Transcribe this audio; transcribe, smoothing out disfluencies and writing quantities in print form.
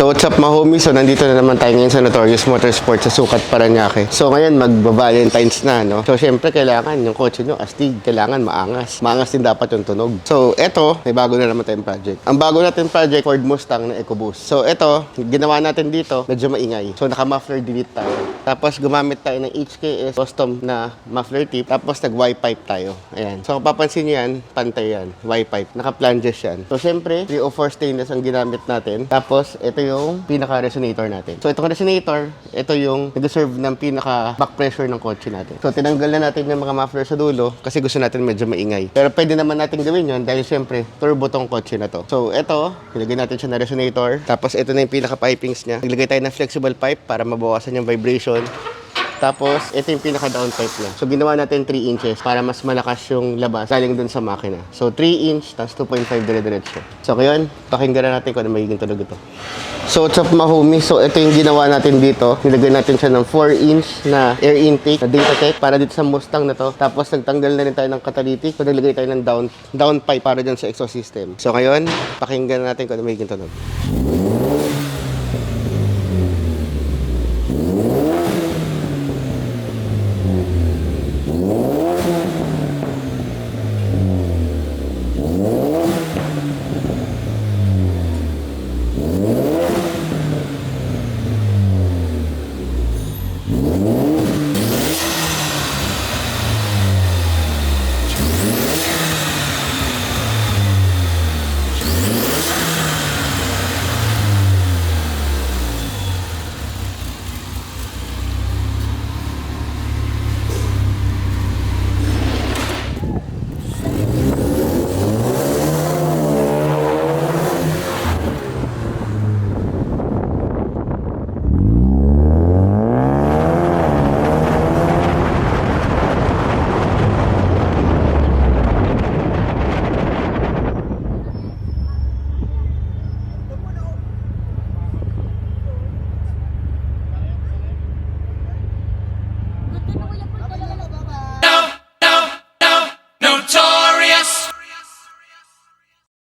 So what's up mga homies? So nandito na naman tayo ngayon sa Notorious Motorsport sa Sukat, Parañaque. So ngayon magba-Valentine's na, no? So syempre kailangan yung kotse nyo astig, kailangan maangas. Maangas din dapat yung tunog. So eto, may bago na naman tayong project. Ang bago natin project, Ford Mustang na EcoBoost. So eto, ginawa natin dito, medyo maingay. So naka-muffler delete tayo. Tapos gumamit tayo ng HKS custom na muffler tip. Tapos nag-Y-pipe tayo. Ayan. So kung papansin nyo yan, pantay yan. Y-pipe. Naka-flanges yan. So syempre, 304 stainless ang ginamit natin. Tapos ito yung pinaka-resonator natin. So itong resonator, ito yung nag-serve ng pinaka-back pressure ng kotse natin. So tinanggal na natin yung mga muffler sa dulo kasi gusto natin medyo maingay. Pero pwede naman natin gawin yun dahil syempre turbo tong kotse na to. So ito, ilagay natin siya na resonator. Tapos ito na yung pinaka-pipings niya. Naglagay tayo ng flexible pipe para mabawasan yung vibration. Tapos, ito yung pinaka-down pipe lang. So, ginawa natin 3 inches para mas malakas yung labas galing dun sa makina. So, 3 inch, tapos 2.5 dire-diretso. So, ngayon, pakinggan na natin kung ano magiging tunog ito. So, what's up mga homies? So, ito yung ginawa natin dito. Nilagay natin siya ng 4 inch na air intake na Datatec para dito sa Mustang na to. Tapos, nagtanggal na rin tayo ng catalytic. So, naglagay tayo ng down pipe para dyan sa exhaust system. So, ngayon, pakinggan natin kung ano magiging tunog.